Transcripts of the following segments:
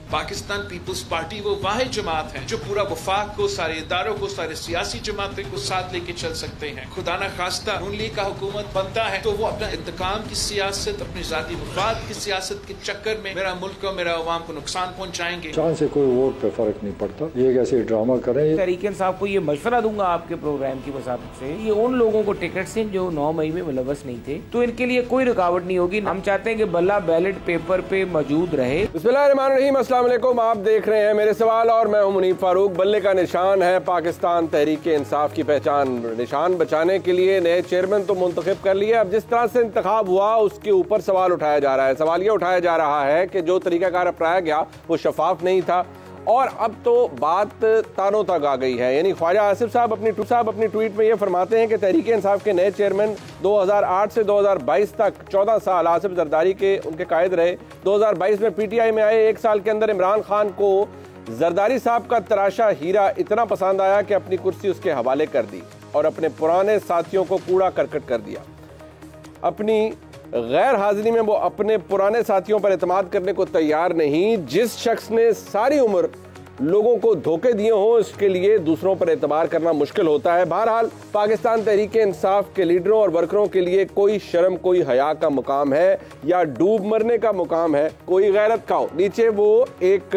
Pakistan peoples party वो वाहिद जमात है जो पूरा वफाक को, सारे इदारों को, सारे सियासी जमातें को साथ लेके चल सकते हैं। खुदा न खास्ता नून लीग का हुकूमत बनता है तो वो अपना इंतकाम की सियासत, अपनी जाती मुफाद की सियासत के चक्कर में मेरा मुल्क को, मेरा अवाम को नुकसान पहुँचाएंगे। चांद से कोई वोट पे फर्क नहीं पड़ता, ये कैसे ड्रामा करें। तहरीक इंसाफ को ये मशवरा दूंगा आपके प्रोग्राम की मुताबिक से, ये उन लोगों को टिकट से जो 9 मई में मुलव्वस नहीं थे, तो इनके लिए कोई रुकावट नहीं होगी। हम चाहते हैं कि बल्ला बैलेट पेपर पे मौजूद रहे। बिस्मिल्लाहिर्रहमानिर्रहीम, अस्सलाम वालेकुम। आप देख रहे हैं मेरे सवाल और मैं हूं मुनीफ फारूक। बल्ले का निशान है पाकिस्तान तहरीक इंसाफ की पहचान। निशान बचाने के लिए नए चेयरमैन तो मुंतखब कर लिए, अब जिस तरह से इंतखाब हुआ उसके ऊपर सवाल उठाया जा रहा है। सवाल ये उठाया जा रहा है कि जो तरीकाकार अपनाया गया वो शफाफ नहीं था और अब तो बात तानों तक आ गई है। यानी ख्वाजा आसिफ साहब अपनी ट्वीट में ये फरमाते हैं कि तहरीक इंसाफ के नए चेयरमैन 2008 से 2022 तक 14 साल आसिफ जरदारी के उनके कायद रहे। 2022 में पीटीआई में आए, 1 साल के अंदर इमरान खान को जरदारी साहब का तराशा हीरा इतना पसंद आया कि अपनी कुर्सी उसके हवाले कर दी और अपने पुराने साथियों को कूड़ा करकट कर दिया। अपनी गैर हाजिरी में वो अपने पुराने साथियों पर एतमाद करने को तैयार नहीं। जिस शख्स ने सारी उम्र लोगों को धोखे दिए हों, इसके लिए दूसरों पर एतबार करना मुश्किल होता है। बहरहाल पाकिस्तान तहरीक इंसाफ के लीडरों और वर्करों के लिए कोई शर्म, कोई हया का मुकाम है या डूब मरने का मुकाम है, कोई गैरत का हो। नीचे वो एक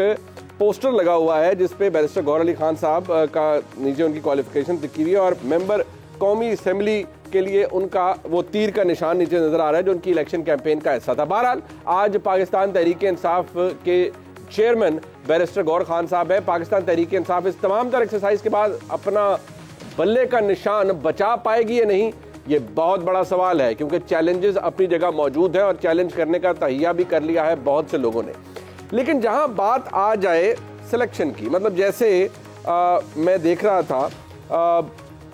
पोस्टर लगा हुआ है जिसपे बैरिस्टर गौहर अली खान साहब का नीचे उनकी क्वालिफिकेशन लिखी हुई है और मेंबर कौमी असेंबली के लिए उनका वो तीर का निशान नीचे नजर आ रहा है जो उनकी इलेक्शन कैंपेन का हिस्सा था। बहरहाल आज पाकिस्तान तहरीक इंसाफ के चेयरमैन बैरिस्टर गौहर खान साहब है। पाकिस्तान तहरीक इंसाफ इस तमाम तर एक्सरसाइज के बाद अपना बल्ले का निशान बचा पाएगी या नहीं, ये बहुत बड़ा सवाल है, क्योंकि चैलेंजेस अपनी जगह मौजूद है और चैलेंज करने का तहिया भी कर लिया है बहुत से लोगों ने। लेकिन जहां बात आ जाए सिलेक्शन की, मतलब जैसे मैं देख रहा था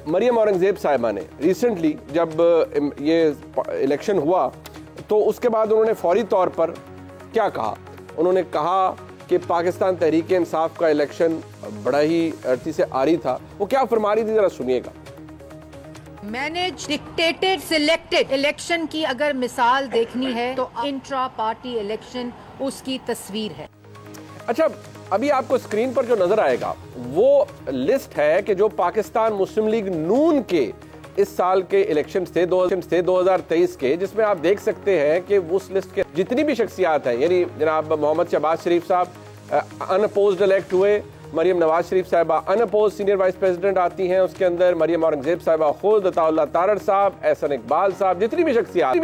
मरियम औरंगजेब साहिबा ने रिसेंटली जब ये इलेक्शन हुआ तो उसके बाद उन्होंने फौरी तौर पर क्या कहा, उन्होंने कहा कि पाकिस्तान तहरीक इंसाफ का इलेक्शन बड़ा ही अर्थी से आरी था। वो क्या फरमा रही थी, जरा सुनिएगा। मैनेज डिक्टेटेड सिलेक्टेड इलेक्शन की अगर मिसाल देखनी है तो इंट्रा पार्टी इलेक्शन उसकी तस्वीर है। अच्छा, अभी आपको स्क्रीन पर जो नजर आएगा वो लिस्ट है कि जो पाकिस्तान मुस्लिम लीग नून के इस साल के इलेक्शन थे 2023 के, जिसमें आप देख सकते हैं कि उस लिस्ट के जितनी भी शख्सियात हैं, यानी जनाब मोहम्मद शहबाज शरीफ साहब अनअपोज्ड इलेक्ट हुए, मरियम नवाज शरीफ साहिबा अनअपोज सीनियर वाइस प्रेसिडेंट आती हैं, उसके अंदर मरियम औरंगजेब साहिबा खुद, अताउल्लाह तारड़ साहब, एहसन इकबाल साहब, जितनी भी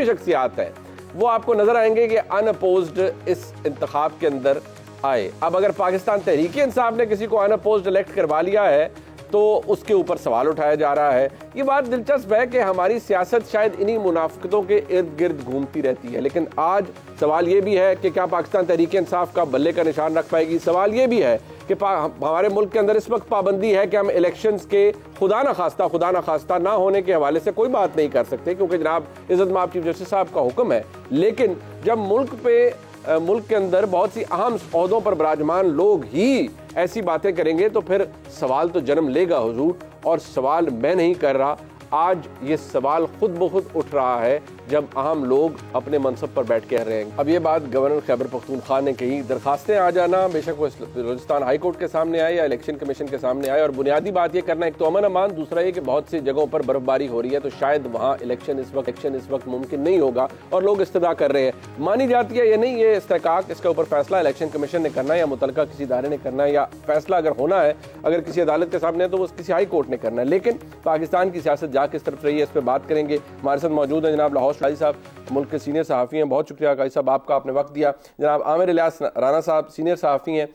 शख्सियात हैं वो आपको नजर आएंगे कि अनअपोज्ड इस इंतखाब के अंदर आए। अब अगर पाकिस्तान तहरीक इंसाफ ने किसी को अनअपोज्ड इलेक्ट करवा लिया है तो उसके ऊपर सवाल उठाया जा रहा है। ये बात दिलचस्प है कि हमारी सियासत शायद इन्हीं मुनाफिकतों के इर्द गिर्द घूमती रहती है। लेकिन आज सवाल ये भी है कि क्या पाकिस्तान तहरीक इंसाफ का बल्ले का निशान रख पाएगी। सवाल ये भी है कि हमारे मुल्क के अंदर इस वक्त पाबंदी है कि हम इलेक्शंस के खुदा न खास्ता ना होने के हवाले से कोई बात नहीं कर सकते, क्योंकि जनाब इज्जत माब चीफ जस्टिस साहब का हुक्म है। लेकिन जब मुल्क के अंदर बहुत सी अहम ओहदों पर विराजमान लोग ही ऐसी बातें करेंगे तो फिर सवाल तो जन्म लेगा हुजूर। और सवाल मैं नहीं कर रहा, आज ये सवाल खुद ब खुद उठ रहा है जब अहम लोग अपने मनसब पर बैठ के रह रहे हैं। अब ये बात गवर्नर खैबर पख्तूनख्वा ने कही, दरखास्तें आ जाना, बेशक वो बलूचिस्तान हाई कोर्ट के सामने आए या इलेक्शन कमीशन के सामने आए, और बुनियादी बात ये करना, एक तो अमन अमान, दूसरा ये कि बहुत सी जगहों पर बर्फबारी हो रही है तो शायद वहाँ इलेक्शन इस वक्त मुमकिन नहीं होगा और लोग इस्तदा कर रहे हैं। मानी जाती है या नहीं ये इस्तेकाक, इसके ऊपर फैसला इलेक्शन कमीशन ने करना है या मुतलका किसी इदारे ने करना है, या फैसला अगर होना है अगर किसी अदालत के सामने है तो वो किसी हाई कोर्ट ने करना है। लेकिन पाकिस्तान की सियासत जा किस तरफ रही है इस पर बात करेंगे। हमारे साथ मौजूद है जनाब लाहौर काजी साहब, मुल्क के सीनियर सहाफ़ी हैं। बहुत शुक्रिया काजी साहब आपका, आपने वक्त दिया। जनाब आमिर इलियास राना साहब सीनियर सहाफ़ी हैं,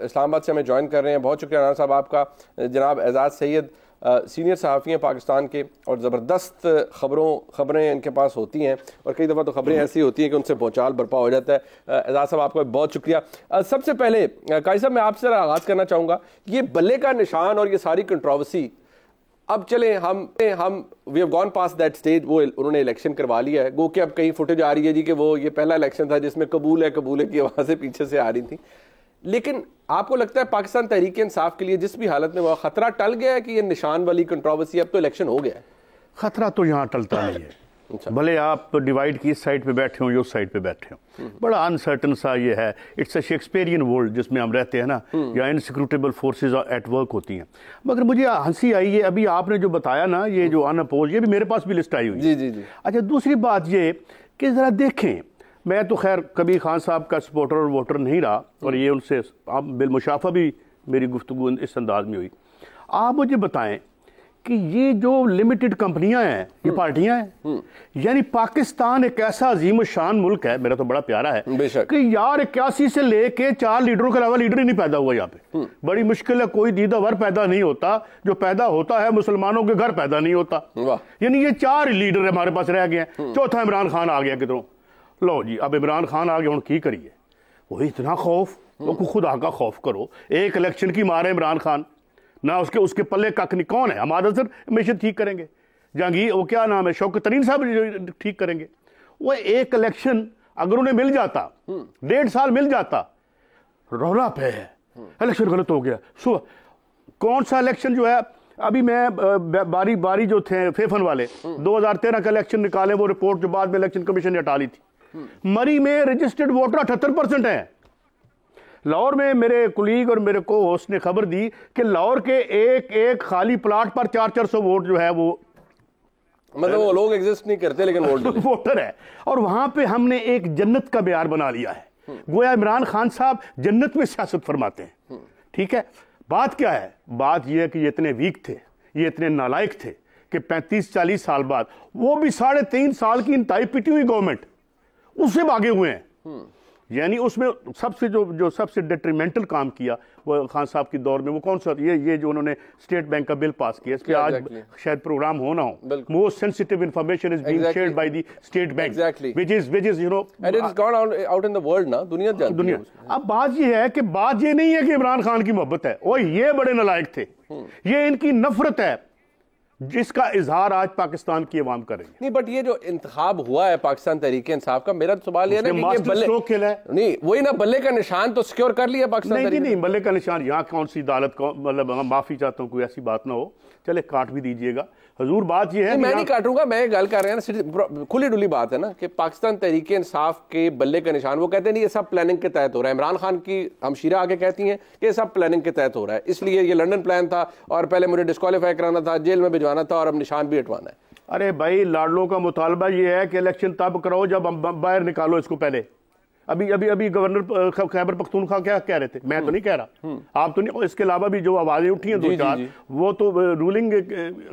इस्लामाबाद से हमें ज्वाइन कर रहे हैं। बहुत शुक्रिया राना साहब आपका। जनाब एजाज सैयद सीनियर सहाफ़ी हैं पाकिस्तान के और ज़बरदस्त खबरें इनके पास होती हैं और कई दफ़ा तो खबरें ऐसी होती हैं कि उनसे भूचाल बर्पा हो जाता है। एजाज साहब आपका बहुत शुक्रिया। सबसे पहले काजी साहब मैं आपसे आगाज़ करना चाहूँगा, ये बल्ले का निशान और ये सारी कंट्रोवर्सी, अब चलें हम we have gone past that stage, वो उन्होंने इलेक्शन करवा लिया है। गो कि अब कहीं फुटेज आ रही है जी कि वो ये पहला इलेक्शन था जिसमें कबूल है की आवाज़ें पीछे से आ रही थी। लेकिन आपको लगता है पाकिस्तान तहरीक इंसाफ के लिए जिस भी हालत में वो खतरा टल गया है कि ये निशान वाली कंट्रोवर्सी, अब तो इलेक्शन हो गया है? खतरा तो यहाँ टलता नहीं है। भले आप डिवाइड की इस साइड पे बैठे हो या उस साइड पे बैठे हो, बड़ा अनसर्टन सा ये है। इट्स अ शेक्सपियरियन वर्ल्ड जिसमें हम रहते हैं ना, या इनसिक्रूटेबल फोर्सेस एट वर्क होती हैं। मगर मुझे हंसी आई है अभी आपने जो बताया ना, ये जो अनअपोज, ये भी मेरे पास भी लिस्ट आई हुई है। जी। अच्छा, दूसरी बात ये कि जरा देखें, मैं तो खैर कभी खान साहब का सपोर्टर और वोटर नहीं रहा, और ये उनसे आप बिलमुशाफा भी मेरी गुफ्तगू इस अंदाज में हुई। आप मुझे बताएं कि ये जो लिमिटेड कंपनियां हैं, ये पार्टियां हैं, यानी पाकिस्तान एक ऐसा अजीम शान मुल्क है, मेरा तो बड़ा प्यारा है, कि यार 81 से लेके 4 लीडरों के अलावा लीडर ही नहीं पैदा हुआ यहाँ पे। बड़ी मुश्किल है, कोई दीदावर पैदा नहीं होता, जो पैदा होता है मुसलमानों के घर पैदा नहीं होता। यानी ये 4 लीडर हमारे पास रह गए हैं, चौथा इमरान खान आ गया किधरों। लो जी, अब इमरान खान आ गया, की करिए, वही इतना खौफ, वो खुदा का खौफ करो। एक इलेक्शन की मार है इमरान खान ना, उसके पल्ले कख नहीं। कौन है? हमारा सर हमेशा ठीक करेंगे, जहांगीर वो क्या नाम है, शौकत तरीन साहब ठीक करेंगे। वो एक इलेक्शन अगर उन्हें मिल जाता, 1.5 साल मिल जाता, रौला पे है इलेक्शन गलत हो गया। कौन सा इलेक्शन जो है, अभी मैं बारी बारी जो थे फेफन वाले 2013 का इलेक्शन निकाले, वो रिपोर्ट जो बाद में इलेक्शन कमीशन ने हटा ली थी। मरी में रजिस्टर्ड वोटर 78% है। लाहौर में मेरे कुलीग और मेरे को होस्ट ने खबर दी कि लाहौर के एक खाली प्लाट पर 400 वोट जो है वो, मतलब वो लोग एग्जिस्ट नहीं करते लेकिन वोटर है। और वहां पे हमने एक जन्नत का बयार बना लिया है, गोया इमरान खान साहब जन्नत में सियासत फरमाते हैं। ठीक है, बात क्या है? बात यह है कि ये इतने वीक थे, ये इतने नालायक थे कि 35-40 साल बाद, वो भी 3.5 साल की इंतहाई पिटी हुई गवर्नमेंट, उससे भागे हुए हैं। यानी उसमें सबसे जो सबसे डेट्रीमेंटल काम किया वो खान साहब की दौर में, वो कौन सा, ये जो उन्होंने स्टेट बैंक का बिल पास किया, इस पे आज शायद प्रोग्राम होना हो। Most sensitive information is being shared by the state bank, which is you know, and it is gone out in the world ना, दुनिया जानती है। अब बात ये है कि बात ये नहीं है कि इमरान खान की मोहब्बत है, और ये बड़े नालायक थे, ये इनकी नफरत है जिसका इजहार आज पाकिस्तान की अवाम कर रही है। नहीं, बट ये जो इंतखाब हुआ है पाकिस्तान तहरीक इंसाफ का, मेरा तो सवाल ये है कि बल्ले नहीं, वही ना, बल्ले का निशान तो सिक्योर कर लिया पाकिस्तान। नहीं, बल्ले का निशान यहाँ कौन सी अदालत को, मतलब माफी चाहता हूँ, कोई ऐसी बात ना हो, चले काट भी दीजिएगा हजूर। बात ये है, मैं नहीं काटूंगा, मैं गल कर रहे हैं, खुली डुली बात है ना कि पाकिस्तान तहरीक इंसाफ के बल्ले का निशान, वो कहते हैं नहीं ये सब प्लानिंग के तहत हो रहा है। इमरान खान की हमशीरा आगे कहती हैं कि ये सब प्लानिंग के तहत हो रहा है, इसलिए ये लंदन प्लान था, और पहले मुझे डिस्क्वालीफाई कराना था, जेल में भिजवाना था, और अब निशान भी हटवाना है। अरे भाई, लाडलों का मुतालबा ये है कि इलेक्शन तब कराओ जब बाहर निकालो इसको। पहले अभी गवर्नर खैबर पख्तूनख्वा क्या कह रहे थे, मैं तो नहीं कह रहा, आप तो नहीं, इसके अलावा भी जो आवाजें उठी हैं 2-4, वो तो रूलिंग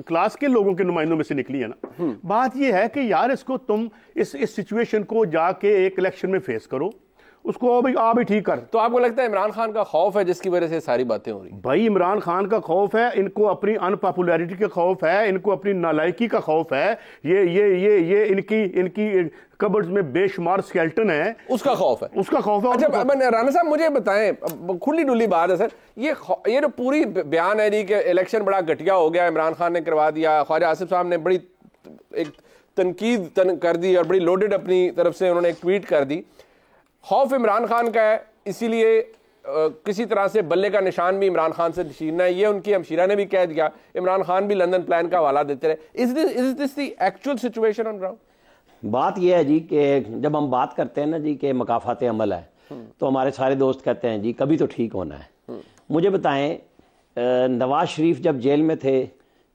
क्लास के लोगों के नुमाइंदों में से निकली है ना। बात ये है कि यार इसको तुम इस सिचुएशन को जाके एक इलेक्शन में फेस करो, उसको आप भी ठीक कर। तो आपको लगता है इमरान खान का खौफ है जिसकी वजह से सारी बातें हो रही? भाई, इमरान खान का खौफ है, इनको अपनी अनपॉपुलैरिटी का खौफ है, इनको अपनी नालायकी का खौफ है, ये इनकी कबर्ड्स में बेशुमार स्केल्टन है, उसका खौफ है, उसका खौफ है। अच्छा राना साहब मुझे बताएं, खुली डुली बात है सर, ये जो पूरी बयान है कि इलेक्शन बड़ा घटिया हो गया, इमरान खान ने करवा दिया, ख्वाजा आसिफ साहब ने बड़ी एक तनकीद कर दी और बड़ी लोडेड अपनी तरफ से उन्होंने एक ट्वीट कर दी। खौफ इमरान खान का है, इसीलिए किसी तरह से बल्ले का निशान भी इमरान खान से छीनना है, ये उनकी हमशीरा ने भी कह दिया, इमरान खान भी लंदन प्लान का हवाला देते रहे। Is this the actual situation on ground? बात यह है जी कि जब हम बात करते हैं ना जी कि मकाफात अमल है, तो हमारे सारे दोस्त कहते हैं जी कभी तो ठीक होना है। मुझे बताएं, नवाज शरीफ जब जेल में थे,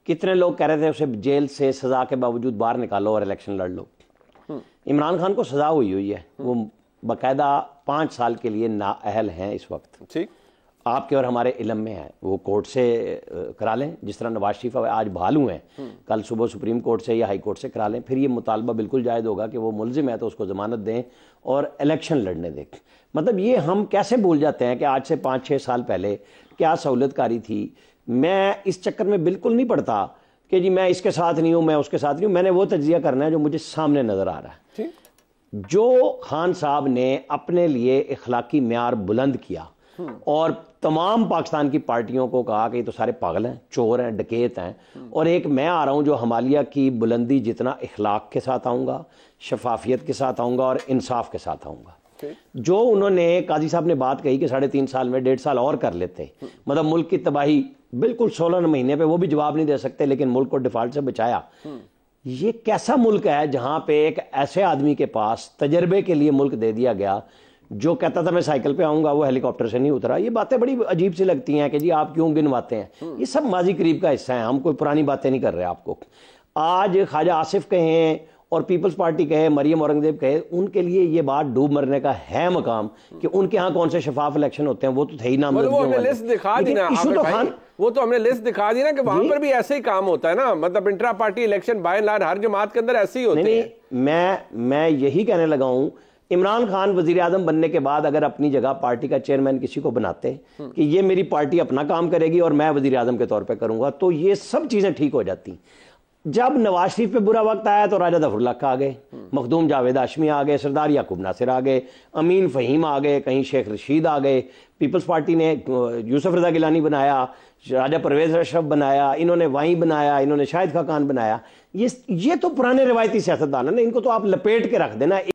कितने लोग कह रहे थे उसे जेल से सजा के बावजूद बाहर निकालो और इलेक्शन लड़ लो। इमरान खान को सजा हुई है, वो बाकायदा 5 साल के लिए नाअहल हैं इस वक्त। ठीक, आपके और हमारे इलम में है, वो कोर्ट से करा लें, जिस तरह नवाज शरीफ आज भालू हैं, कल सुबह सुप्रीम कोर्ट से या हाई कोर्ट से करा लें, फिर ये मुतालबा बिल्कुल जायज़ होगा कि वो मुलजिम है तो उसको ज़मानत दें और इलेक्शन लड़ने दें। मतलब ये हम कैसे भूल जाते हैं कि आज से 5-6 साल पहले क्या सहूलतकारी थी। मैं इस चक्कर में बिल्कुल नहीं पड़ता कि जी मैं इसके साथ नहीं हूँ, मैं उसके साथ नहीं हूँ। मैंने वो तज्जिया करना है जो मुझे सामने नज़र आ रहा है। जो खान साहब ने अपने लिए इखलाकी म्यार बुलंद किया और तमाम पाकिस्तान की पार्टियों को कहा कि ये तो सारे पागल हैं, चोर हैं, डकैत हैं, और एक मैं आ रहा हूं जो हमालिया की बुलंदी जितना इखलाक के साथ आऊँगा, शफाफियत के साथ आऊँगा और इंसाफ के साथ आऊँगा। जो उन्होंने काजी साहब ने बात कही कि 3.5 साल में 1.5 साल और कर लेते, मतलब मुल्क की तबाही बिल्कुल 16 महीने पे, वो भी जवाब नहीं दे सकते, लेकिन मुल्क को डिफॉल्ट से बचाया। ये कैसा मुल्क है जहां पे एक ऐसे आदमी के पास तजर्बे के लिए मुल्क दे दिया गया, जो कहता था मैं साइकिल पे आऊंगा, वो हेलीकॉप्टर से नहीं उतरा। ये बातें बड़ी अजीब सी लगती हैं कि जी आप क्यों गिनवाते हैं। ये सब माजी करीब का हिस्सा है, हम कोई पुरानी बातें नहीं कर रहे। आपको आज ख्वाजा आसिफ कहें और पीपल्स पार्टी कहे, मरियम औरंगजेब कहे, उनके लिए ये बात डूब मरने का है मकाम कि उनके यहाँ कौन से शफाफ इलेक्शन होते हैं। वो तो थे ही नाम, वो हमने लिस्ट दिखा दी ना, वो तो हमने लिस्ट दिखा दी ना कि वहां पर भी ऐसे ही काम होता है ना, मतलब intra party election by and large हर जमात के अंदर ऐसे ही होते हैं। मैं यही कहने लगा हूं, इमरान खान वजीर आजम बनने के बाद अगर अपनी जगह पार्टी का चेयरमैन किसी को बनाते कि ये मेरी पार्टी अपना काम करेगी और मैं वजीर आजम के तौर पे करूंगा, तो ये सब चीजें ठीक हो जाती। जब नवाज शरीफ पे बुरा वक्त आया तो राजा जफरुल्लाह खां आ गए, मखदूम जावेद हाशमी आ गए, सरदार याकूब नासिर आ गए, अमीन फहीम आ गए, कहीं शेख रशीद आ गए, पीपल्स पार्टी ने यूसुफ रजा गिलानी बनाया, राजा परवेज अशरफ बनाया, इन्होंने वाई बनाया, इन्होंने शाहिद खाकान बनाया। ये तो पुराने रिवायती सियासतदान है ना, इनको तो आप लपेट के रख देना।